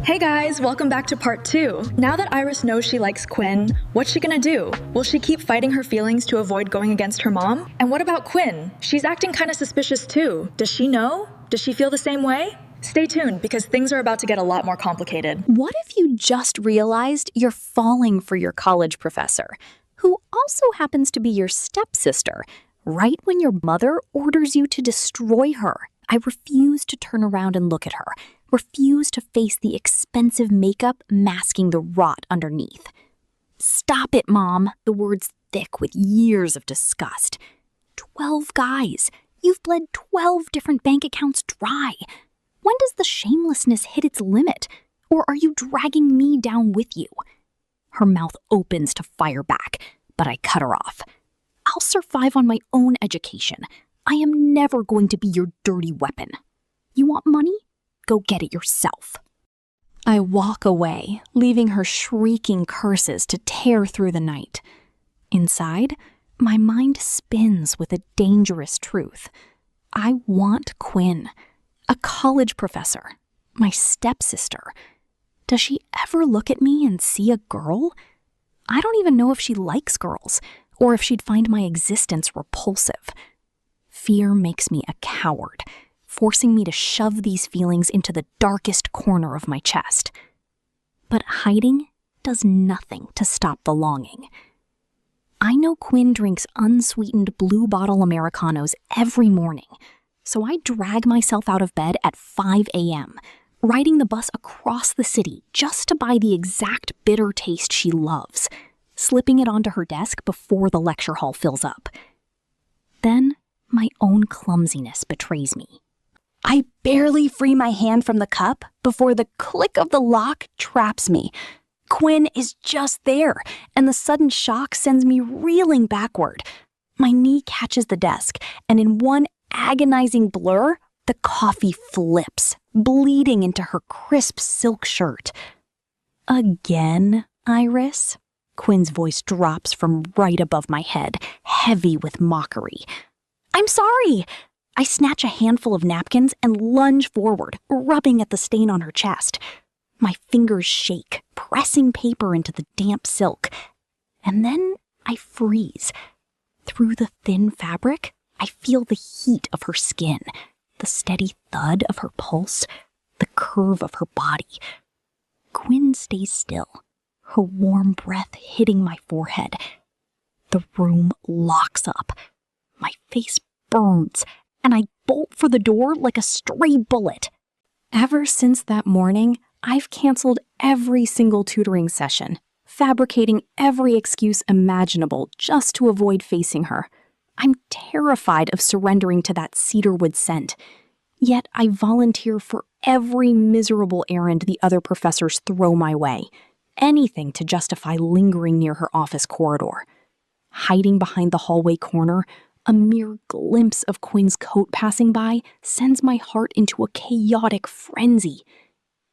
Hey guys, welcome back to part 2. Now that Iris knows she likes Quinn, what's she gonna do? Will she keep fighting her feelings to avoid going against her mom? And what about Quinn? She's acting kinda suspicious too. Does she know? Does she feel the same way? Stay tuned because things are about to get a lot more complicated. What if you just realized you're falling for your college professor, who also happens to be your stepsister, right when your mother orders you to destroy her? I refuse to turn around and look at her. Refuse to face the expensive makeup masking the rot underneath. Stop it, Mom, the words thick with years of disgust. 12 guys. You've bled 12 different bank accounts dry. When does the shamelessness hit its limit? Or are you dragging me down with you? Her mouth opens to fire back, but I cut her off. I'll survive on my own education. I am never going to be your dirty weapon. You want money? Go get it yourself. I walk away, leaving her shrieking curses to tear through the night. Inside, my mind spins with a dangerous truth. I want Quinn, a college professor, my stepsister. Does she ever look at me and see a girl? I don't even know if she likes girls, or if she'd find my existence repulsive. Fear makes me a coward, forcing me to shove these feelings into the darkest corner of my chest. But hiding does nothing to stop the longing. I know Quinn drinks unsweetened blue bottle Americanos every morning, so I drag myself out of bed at 5 a.m., riding the bus across the city just to buy the exact bitter taste she loves, slipping it onto her desk before the lecture hall fills up. Then my own clumsiness betrays me. I barely free my hand from the cup before the click of the lock traps me. Quinn is just there, and the sudden shock sends me reeling backward. My knee catches the desk, and in one agonizing blur, the coffee flips, bleeding into her crisp silk shirt. Again, Iris? Quinn's voice drops from right above my head, heavy with mockery. I'm sorry! I snatch a handful of napkins and lunge forward, rubbing at the stain on her chest. My fingers shake, pressing paper into the damp silk. And then I freeze. Through the thin fabric, I feel the heat of her skin, the steady thud of her pulse, the curve of her body. Quinn stays still, her warm breath hitting my forehead. The room locks up. My face burns, and I bolt for the door like a stray bullet. Ever since that morning, I've canceled every single tutoring session, fabricating every excuse imaginable just to avoid facing her. I'm terrified of surrendering to that cedarwood scent. Yet I volunteer for every miserable errand the other professors throw my way. Anything to justify lingering near her office corridor. Hiding behind the hallway corner, a mere glimpse of Quinn's coat passing by sends my heart into a chaotic frenzy.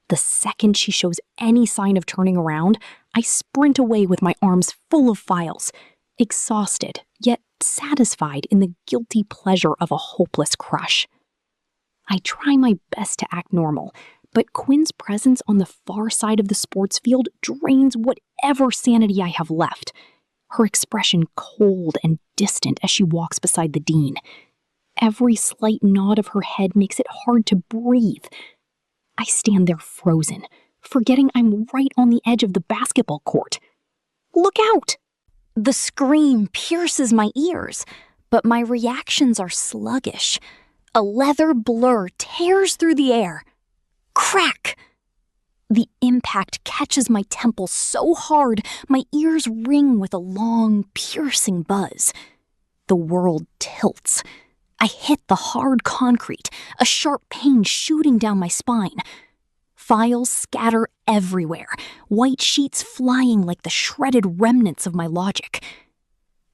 The second she shows any sign of turning around, I sprint away with my arms full of files, exhausted, yet satisfied in the guilty pleasure of a hopeless crush. I try my best to act normal, but Quinn's presence on the far side of the sports field drains whatever sanity I have left. Her expression cold and distant as she walks beside the dean. Every slight nod of her head makes it hard to breathe. I stand there frozen, forgetting I'm right on the edge of the basketball court. Look out! The scream pierces my ears, but my reactions are sluggish. A leather blur tears through the air. Crack! The impact catches my temple so hard, my ears ring with a long, piercing buzz. The world tilts. I hit the hard concrete, a sharp pain shooting down my spine. Files scatter everywhere, white sheets flying like the shredded remnants of my logic.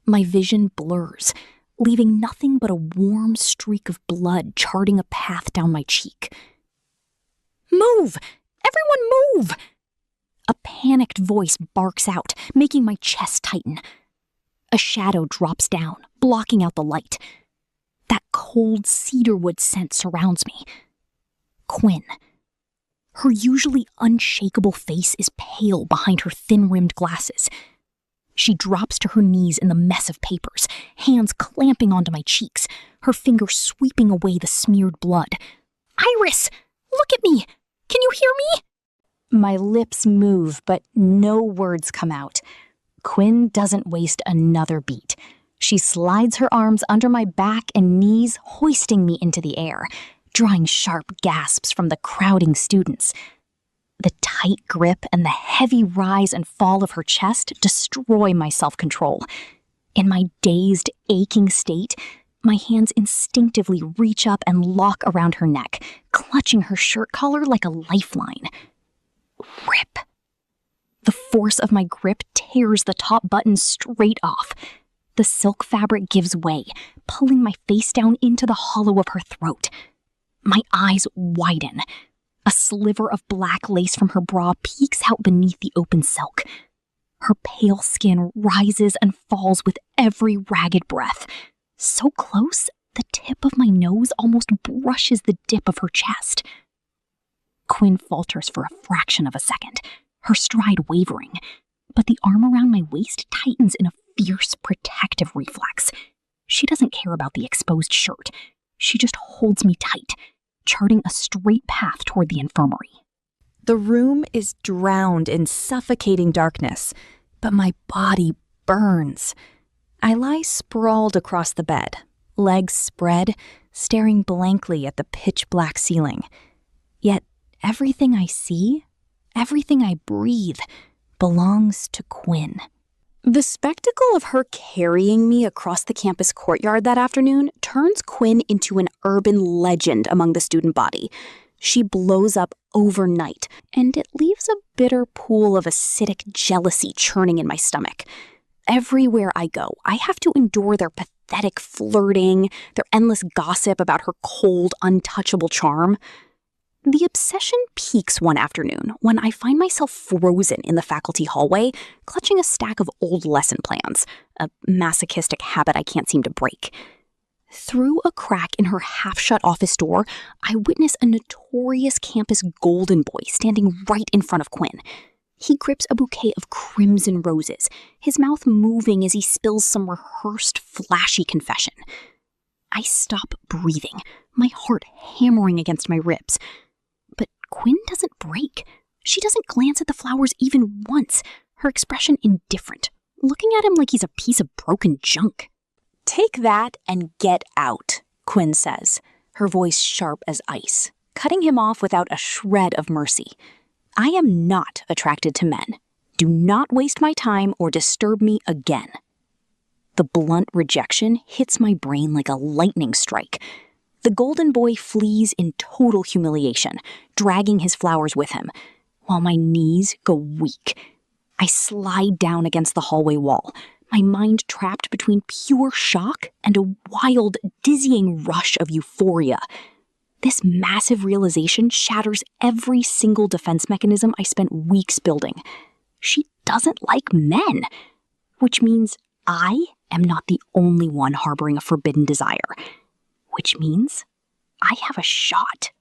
My vision blurs, leaving nothing but a warm streak of blood charting a path down my cheek. Move! Everyone move! A panicked voice barks out, making my chest tighten. A shadow drops down, blocking out the light. That cold cedarwood scent surrounds me. Quinn. Her usually unshakable face is pale behind her thin-rimmed glasses. She drops to her knees in the mess of papers, hands clamping onto my cheeks, her fingers sweeping away the smeared blood. "Iris, look at me! Can you hear me?" My lips move, but no words come out. Quinn doesn't waste another beat. She slides her arms under my back and knees, hoisting me into the air, drawing sharp gasps from the crowding students. The tight grip and the heavy rise and fall of her chest destroy my self-control. In my dazed, aching state, my hands instinctively reach up and lock around her neck, clutching her shirt collar like a lifeline. Rip. The force of my grip tears the top button straight off. The silk fabric gives way, pulling my face down into the hollow of her throat. My eyes widen. A sliver of black lace from her bra peeks out beneath the open silk. Her pale skin rises and falls with every ragged breath. So close, the tip of my nose almost brushes the dip of her chest. Quinn falters for a fraction of a second, her stride wavering, but the arm around my waist tightens in a fierce protective reflex. She doesn't care about the exposed shirt. She just holds me tight, charting a straight path toward the infirmary. The room is drowned in suffocating darkness, but my body burns. I lie sprawled across the bed, legs spread, staring blankly at the pitch-black ceiling. Yet everything I see, everything I breathe, belongs to Quinn. The spectacle of her carrying me across the campus courtyard that afternoon turns Quinn into an urban legend among the student body. She blows up overnight, and it leaves a bitter pool of acidic jealousy churning in my stomach. Everywhere I go, I have to endure their pathetic flirting, their endless gossip about her cold, untouchable charm. The obsession peaks one afternoon when I find myself frozen in the faculty hallway, clutching a stack of old lesson plans, a masochistic habit I can't seem to break. Through a crack in her half-shut office door, I witness a notorious campus golden boy standing right in front of Quinn. He grips a bouquet of crimson roses, his mouth moving as he spills some rehearsed, flashy confession. I stop breathing, my heart hammering against my ribs. But Quinn doesn't break. She doesn't glance at the flowers even once, her expression indifferent, looking at him like he's a piece of broken junk. "Take that and get out," Quinn says, her voice sharp as ice, cutting him off without a shred of mercy. "I am not attracted to men. Do not waste my time or disturb me again." The blunt rejection hits my brain like a lightning strike. The golden boy flees in total humiliation, dragging his flowers with him, while my knees go weak. I slide down against the hallway wall, my mind trapped between pure shock and a wild, dizzying rush of euphoria. This massive realization shatters every single defense mechanism I spent weeks building. She doesn't like men, which means I am not the only one harboring a forbidden desire. Which means I have a shot.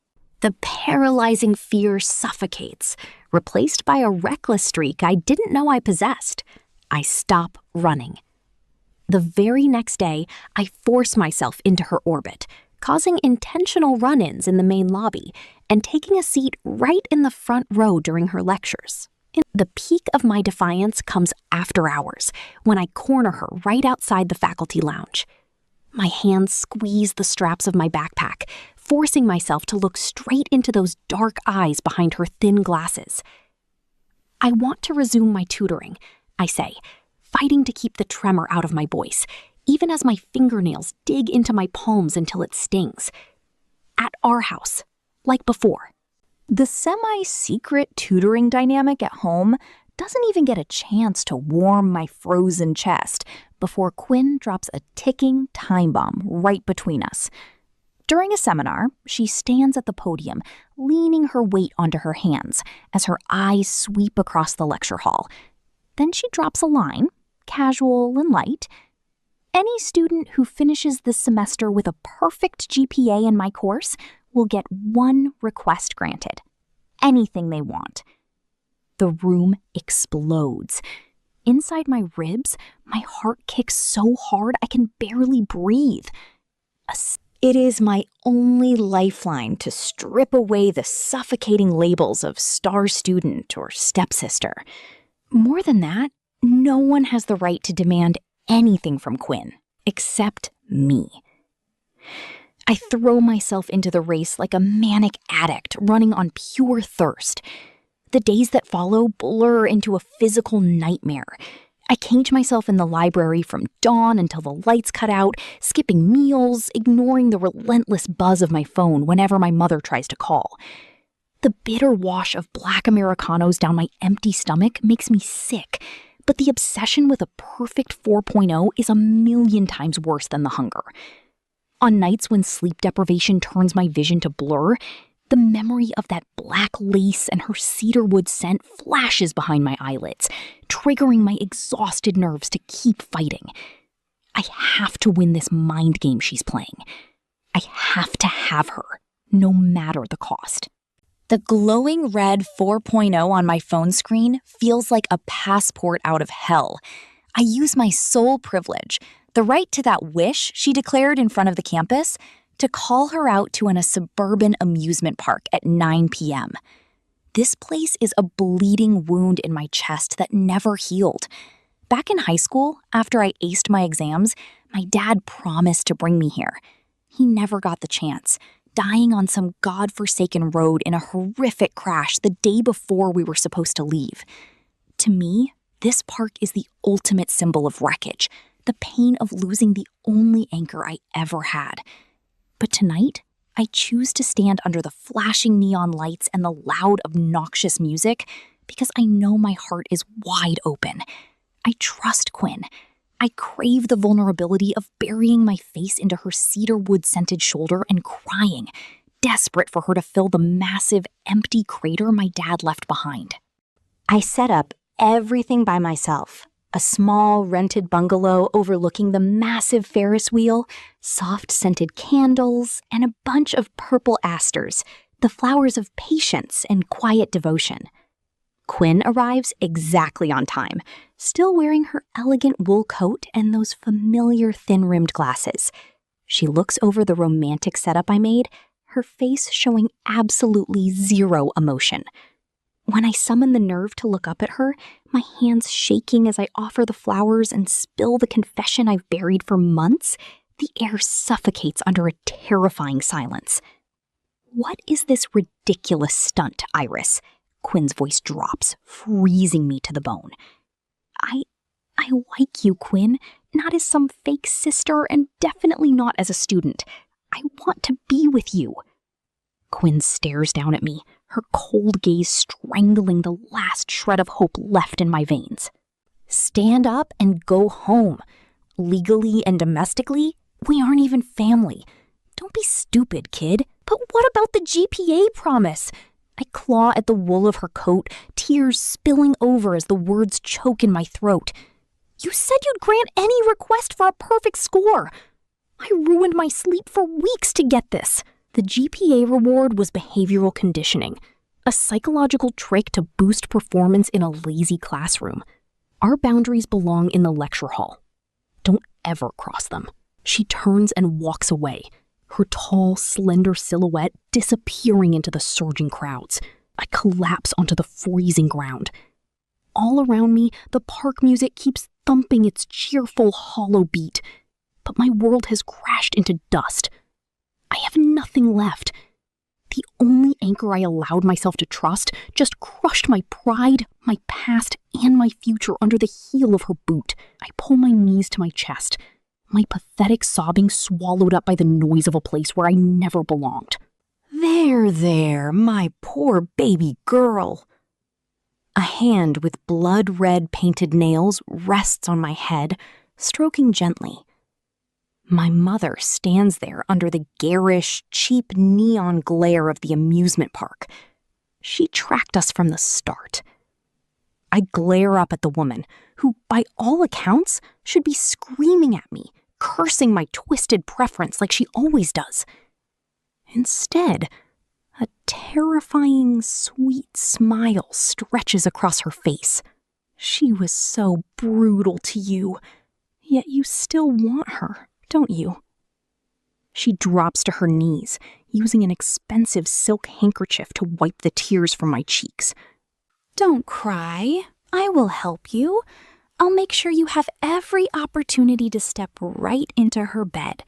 The paralyzing fear suffocates, replaced by a reckless streak I didn't know I possessed. I stop running. The very next day, I force myself into her orbit, causing intentional run-ins in the main lobby and taking a seat right in the front row during her lectures. The peak of my defiance comes after hours, when I corner her right outside the faculty lounge. My hands squeeze the straps of my backpack, forcing myself to look straight into those dark eyes behind her thin glasses. "I want to resume my tutoring," I say, fighting to keep the tremor out of my voice, even as my fingernails dig into my palms until it stings. "At our house, like before." The semi-secret tutoring dynamic at home doesn't even get a chance to warm my frozen chest before Quinn drops a ticking time bomb right between us. During a seminar, she stands at the podium, leaning her weight onto her hands as her eyes sweep across the lecture hall. Then she drops a line, casual and light. "Any student who finishes this semester with a perfect GPA in my course will get one request granted." anything they want. The room explodes. Inside my ribs, my heart kicks so hard I can barely breathe. It is my only lifeline to strip away the suffocating labels of star student or stepsister. More than that, no one has the right to demand anything from Quinn, except me. I throw myself into the race like a manic addict running on pure thirst. The days that follow blur into a physical nightmare. I cage myself in the library from dawn until the lights cut out, skipping meals, ignoring the relentless buzz of my phone whenever my mother tries to call. The bitter wash of black Americanos down my empty stomach makes me sick, but the obsession with a perfect 4.0 is a million times worse than the hunger. On nights when sleep deprivation turns my vision to blur, the memory of that black lace and her cedarwood scent flashes behind my eyelids, triggering my exhausted nerves to keep fighting. I have to win this mind game she's playing. I have to have her, no matter the cost. The glowing red 4.0 on my phone screen feels like a passport out of hell. I use my sole privilege, the right to that wish she declared in front of the campus, to call her out to a suburban amusement park at 9 p.m. This place is a bleeding wound in my chest that never healed. Back in high school, after I aced my exams, my dad promised to bring me here. He never got the chance, dying on some godforsaken road in a horrific crash the day before we were supposed to leave. To me, this park is the ultimate symbol of wreckage, the pain of losing the only anchor I ever had. But tonight, I choose to stand under the flashing neon lights and the loud, obnoxious music because I know my heart is wide open. I trust Quinn. I crave the vulnerability of burying my face into her cedarwood-scented shoulder and crying, desperate for her to fill the massive, empty crater my dad left behind. I set up everything by myself. A small rented bungalow overlooking the massive Ferris wheel, soft-scented candles, and a bunch of purple asters, the flowers of patience and quiet devotion. Quinn arrives exactly on time, still wearing her elegant wool coat and those familiar thin-rimmed glasses. She looks over the romantic setup I made, her face showing absolutely zero emotion. When I summon the nerve to look up at her, my hands shaking as I offer the flowers and spill the confession I've buried for months, the air suffocates under a terrifying silence. "What is this ridiculous stunt, Iris?" Quinn's voice drops, freezing me to the bone. I like you, Quinn, not as some fake sister and definitely not as a student. I want to be with you. Quinn stares down at me, her cold gaze strangling the last shred of hope left in my veins. Stand up and go home. Legally and domestically, we aren't even family. Don't be stupid, kid. But what about the GPA promise? I claw at the wool of her coat, tears spilling over as the words choke in my throat. You said you'd grant any request for a perfect score. I ruined my sleep for weeks to get this. The GPA reward was behavioral conditioning, a psychological trick to boost performance in a lazy classroom. Our boundaries belong in the lecture hall. Don't ever cross them. She turns and walks away, her tall, slender silhouette disappearing into the surging crowds. I collapse onto the freezing ground. All around me, the park music keeps thumping its cheerful, hollow beat, but my world has crashed into dust. I have nothing left. The only anchor I allowed myself to trust just crushed my pride, my past, and my future under the heel of her boot. I pull my knees to my chest, my pathetic sobbing swallowed up by the noise of a place where I never belonged. There, my poor baby girl. A hand with blood-red painted nails rests on my head, stroking gently. My mother stands there under the garish, cheap neon glare of the amusement park. She tracked us from the start. I glare up at the woman, who, by all accounts, should be screaming at me, cursing my twisted preference like she always does. Instead, A terrifying, sweet smile stretches across her face. She was so brutal to you, yet you still want her, don't you? She drops to her knees, using an expensive silk handkerchief to wipe the tears from my cheeks. Don't cry. I will help you. I'll make sure you have every opportunity to step right into her bed,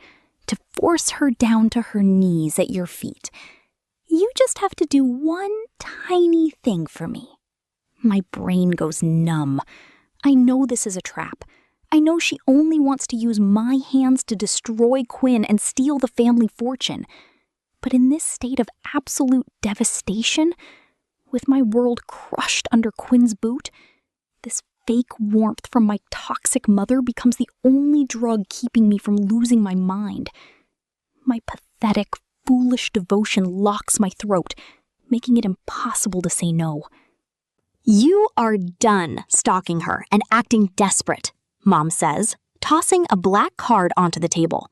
to force her down to her knees at your feet. You just have to do one tiny thing for me. My brain goes numb. I know this is a trap. I know she only wants to use my hands to destroy Quinn and steal the family fortune. But in this state of absolute devastation, with my world crushed under Quinn's boot, this fake warmth from my toxic mother becomes the only drug keeping me from losing my mind. My pathetic, foolish devotion locks my throat, making it impossible to say no. You are done stalking her and acting desperate, Mom says, tossing a black card onto the table.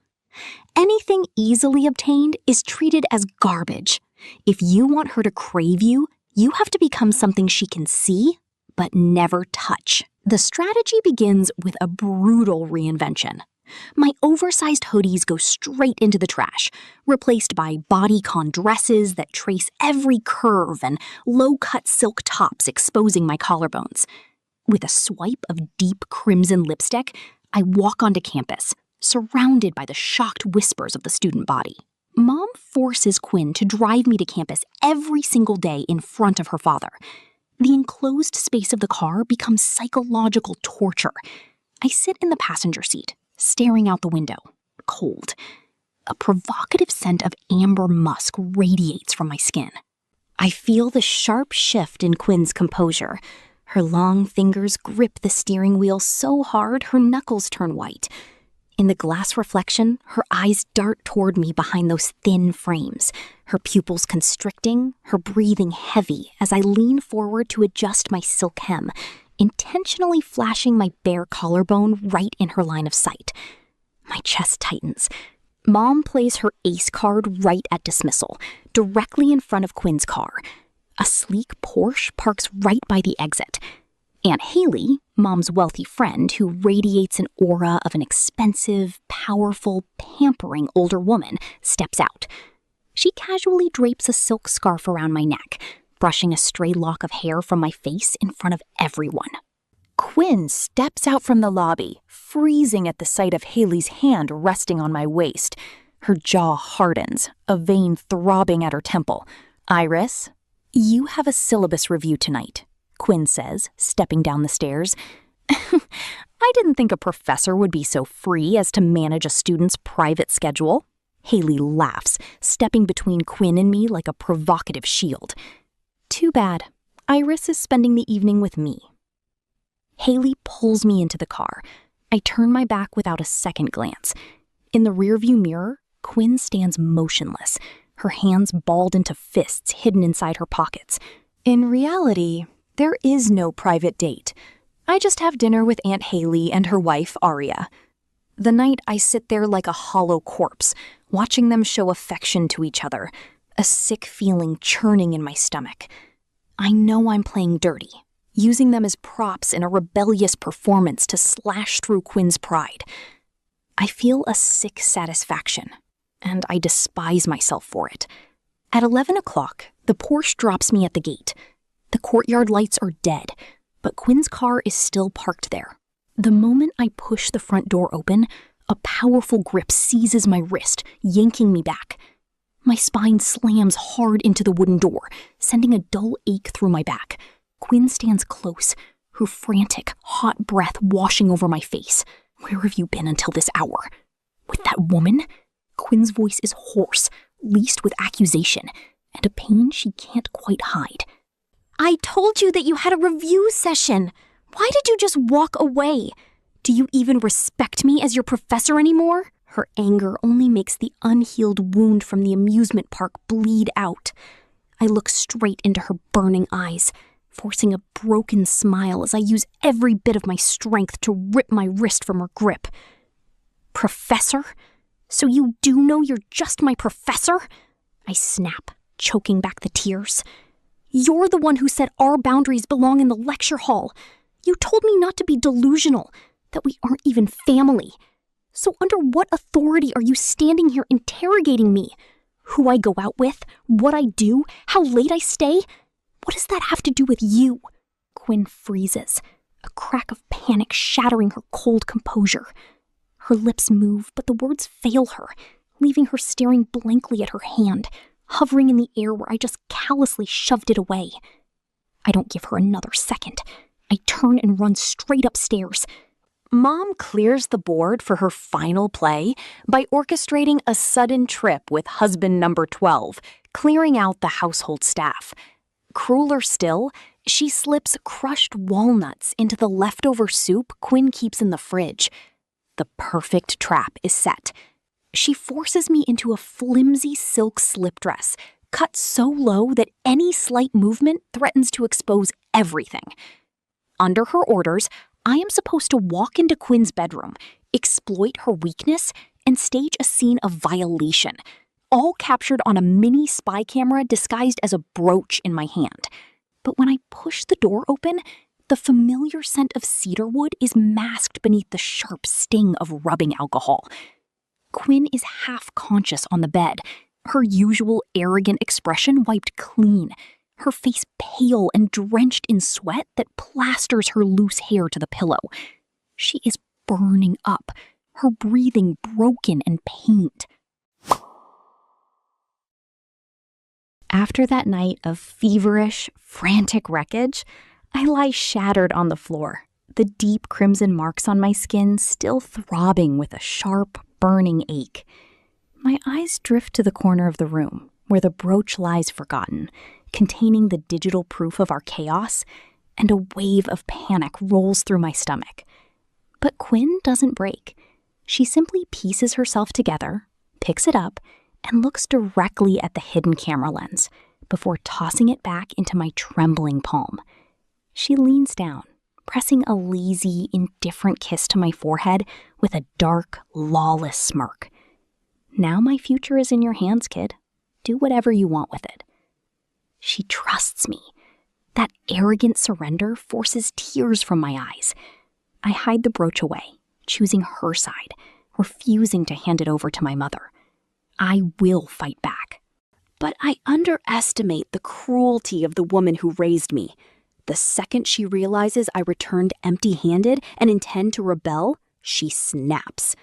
Anything easily obtained is treated as garbage. If you want her to crave you, you have to become something she can see, but never touch. The strategy begins with a brutal reinvention. My oversized hoodies go straight into the trash, replaced by bodycon dresses that trace every curve and low-cut silk tops exposing my collarbones. With a swipe of deep crimson lipstick, I walk onto campus, surrounded by the shocked whispers of the student body. Mom forces Quinn to drive me to campus every single day in front of her father. The enclosed space of the car becomes psychological torture. I sit in the passenger seat, staring out the window, cold. A provocative scent of amber musk radiates from my skin. I feel the sharp shift in Quinn's composure. Her long fingers grip the steering wheel so hard her knuckles turn white. In the glass reflection, her eyes dart toward me behind those thin frames, her pupils constricting, her breathing heavy as I lean forward to adjust my silk hem, intentionally flashing my bare collarbone right in her line of sight. My chest tightens. Mom plays her ace card right at dismissal, directly in front of Quinn's car. A sleek Porsche parks right by the exit. Aunt Haley, Mom's wealthy friend who radiates an aura of an expensive, powerful, pampering older woman, steps out. She casually drapes a silk scarf around my neck, brushing a stray lock of hair from my face in front of everyone. Quinn steps out from the lobby, freezing at the sight of Haley's hand resting on my waist. Her jaw hardens, a vein throbbing at her temple. Iris, you have a syllabus review tonight, Quinn says, stepping down the stairs. I didn't think a professor would be so free as to manage a student's private schedule. Haley laughs, stepping between Quinn and me like a provocative shield. Too bad. Iris is spending the evening with me. Haley pulls me into the car. I turn my back without a second glance. In the rearview mirror, Quinn stands motionless, her hands balled into fists hidden inside her pockets. In reality, there is no private date. I just have dinner with Aunt Haley and her wife, Aria. The night I sit there like a hollow corpse, watching them show affection to each other, a sick feeling churning in my stomach. I know I'm playing dirty, using them as props in a rebellious performance to slash through Quinn's pride. I feel a sick satisfaction, and I despise myself for it. At 11 o'clock, the Porsche drops me at the gate. The courtyard lights are dead, but Quinn's car is still parked there. The moment I push the front door open, a powerful grip seizes my wrist, yanking me back. My spine slams hard into the wooden door, sending a dull ache through my back. Quinn stands close, her frantic, hot breath washing over my face. Where have you been until this hour? With that woman? Quinn's voice is hoarse, laced with accusation, and a pain she can't quite hide. I told you that you had a review session. Why did you just walk away? Do you even respect me as your professor anymore? Her anger only makes the unhealed wound from the amusement park bleed out. I look straight into her burning eyes, forcing a broken smile as I use every bit of my strength to rip my wrist from her grip. Professor? So you do know you're just my professor? I snap, choking back the tears. "You're the one who said our boundaries belong in the lecture hall. You told me not to be delusional, that we aren't even family. So under what authority are you standing here interrogating me? Who I go out with, what I do, how late I stay? What does that have to do with you?" Quinn freezes, a crack of panic shattering her cold composure. Her lips move, but the words fail her, leaving her staring blankly at her hand, hovering in the air where I just callously shoved it away. I don't give her another second. I turn and run straight upstairs. Mom clears the board for her final play by orchestrating a sudden trip with husband number 12, clearing out the household staff. Crueler still, she slips crushed walnuts into the leftover soup Quinn keeps in the fridge. The perfect trap is set. She forces me into a flimsy silk slip dress, cut so low that any slight movement threatens to expose everything. Under her orders, I am supposed to walk into Quinn's bedroom, exploit her weakness, and stage a scene of violation, all captured on a mini spy camera disguised as a brooch in my hand. But when I push the door open, the familiar scent of cedarwood is masked beneath the sharp sting of rubbing alcohol. Quinn is half conscious on the bed, her usual arrogant expression wiped clean, her face pale and drenched in sweat that plasters her loose hair to the pillow. She is burning up, her breathing broken and pained. After that night of feverish, frantic wreckage, I lie shattered on the floor, the deep crimson marks on my skin still throbbing with a sharp, burning ache. My eyes drift to the corner of the room, where the brooch lies forgotten, containing the digital proof of our chaos, and a wave of panic rolls through my stomach. But Quinn doesn't break. She simply pieces herself together, picks it up, and looks directly at the hidden camera lens before tossing it back into my trembling palm. She leans down, pressing a lazy, indifferent kiss to my forehead with a dark, lawless smirk. "Now my future is in your hands, kid. Do whatever you want with it." She trusts me. That arrogant surrender forces tears from my eyes. I hide the brooch away, choosing her side, refusing to hand it over to my mother. I will fight back. But I underestimate the cruelty of the woman who raised me. The second she realizes I returned empty-handed and intend to rebel, she snaps.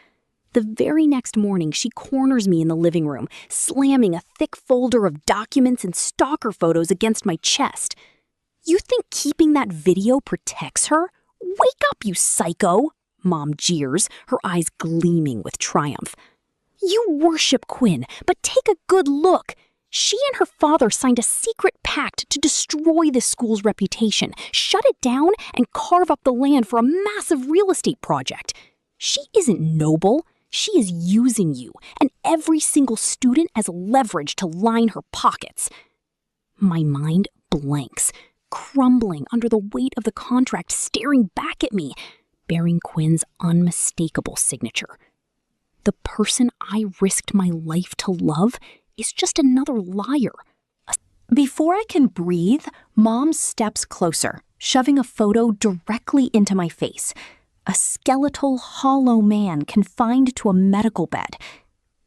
The very next morning, she corners me in the living room, slamming a thick folder of documents and stalker photos against my chest. "You think keeping that video protects her? Wake up, you psycho!" Mom jeers, her eyes gleaming with triumph. "You worship Quinn, but take a good look. She and her father signed a secret pact to destroy this school's reputation, shut it down, and carve up the land for a massive real estate project. She isn't noble. She is using you and every single student as leverage to line her pockets." My mind blanks, crumbling under the weight of the contract staring back at me, bearing Quinn's unmistakable signature. The person I risked my life to love is just another liar. Before I can breathe, Mom steps closer, shoving a photo directly into my face. A skeletal, hollow man confined to a medical bed.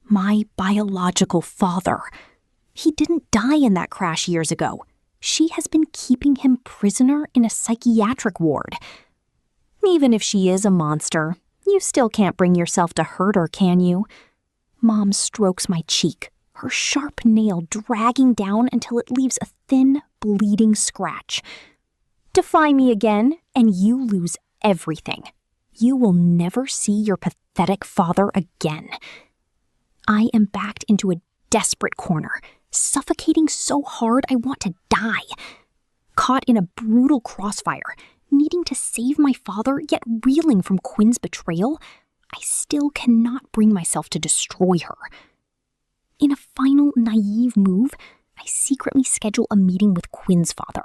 My biological father. He didn't die in that crash years ago. She has been keeping him prisoner in a psychiatric ward. Even if she is a monster, you still can't bring yourself to hurt her, can you? Mom strokes my cheek, her sharp nail dragging down until it leaves a thin, bleeding scratch. Defy me again, and you lose everything. You will never see your pathetic father again. I am backed into a desperate corner, suffocating so hard I want to die. Caught in a brutal crossfire, needing to save my father, yet reeling from Quinn's betrayal, I still cannot bring myself to destroy her. In a final naive move, I secretly schedule a meeting with Quinn's father.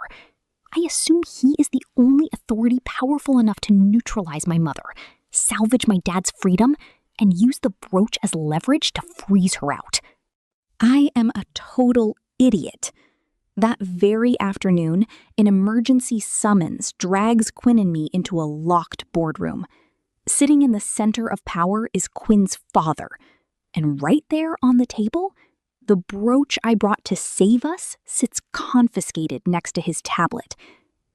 I assume he is the only authority powerful enough to neutralize my mother, salvage my dad's freedom, and use the brooch as leverage to freeze her out. I am a total idiot. That very afternoon, an emergency summons drags Quinn and me into a locked boardroom. Sitting in the center of power is Quinn's father. And right there on the table, the brooch I brought to save us sits confiscated next to his tablet.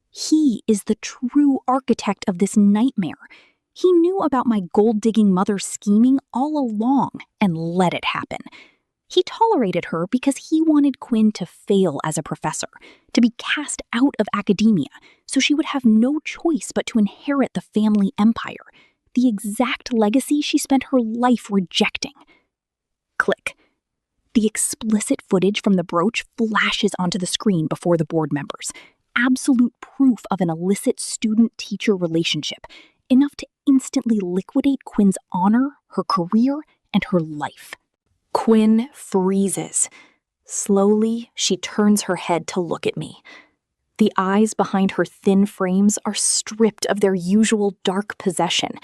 He is the true architect of this nightmare. He knew about my gold-digging mother's scheming all along and let it happen. He tolerated her because he wanted Quinn to fail as a professor, to be cast out of academia, so she would have no choice but to inherit the family empire, the exact legacy she spent her life rejecting. Click. The explicit footage from the brooch flashes onto the screen before the board members. Absolute proof of an illicit student-teacher relationship, enough to instantly liquidate Quinn's honor, her career, and her life. Quinn freezes. Slowly, she turns her head to look at me. The eyes behind her thin frames are stripped of their usual dark possession,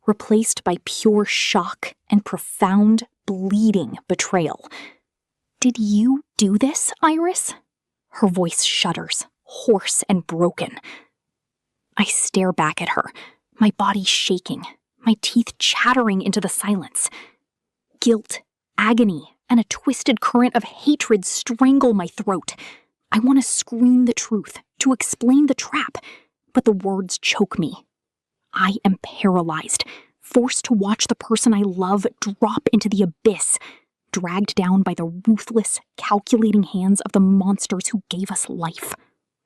replaced by pure shock and profound, bleeding betrayal. "Did you do this, Iris?" Her voice shudders, hoarse and broken. I stare back at her, my body shaking, my teeth chattering into the silence. Guilt, agony, and a twisted current of hatred strangle my throat. I want to scream the truth, to explain the trap, but the words choke me. I am paralyzed, forced to watch the person I love drop into the abyss, dragged down by the ruthless, calculating hands of the monsters who gave us life.